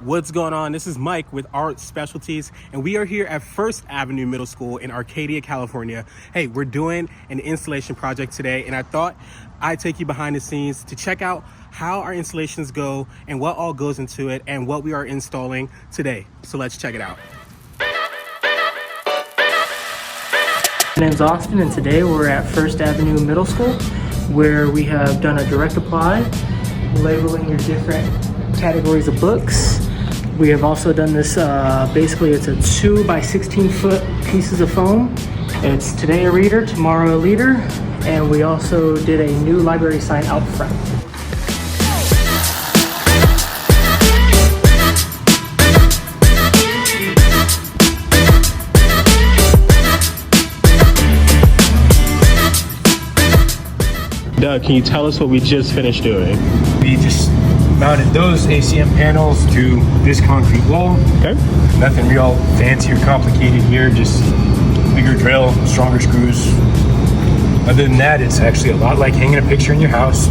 What's going on? This is Mike with Art Specialties, and we are here at First Avenue Middle School in Arcadia, California. Hey, we're doing an installation project today, and I thought I'd take you behind the scenes to check out how our installations go and what all goes into it and what we are installing today. So let's check it out. My name's Austin, and today we're at First Avenue Middle School, where we have done a direct apply, labeling your different categories of books. We have also done this, basically it's a 2 by 16 foot pieces of foam. It's today a reader, tomorrow a leader, and we also did a new library sign out front. Doug, can you tell us what we just finished doing? We just mounted those ACM panels to this concrete wall. Okay. Nothing real fancy or complicated here, just bigger drill, stronger screws. Other than that, it's actually a lot like hanging a picture in your house.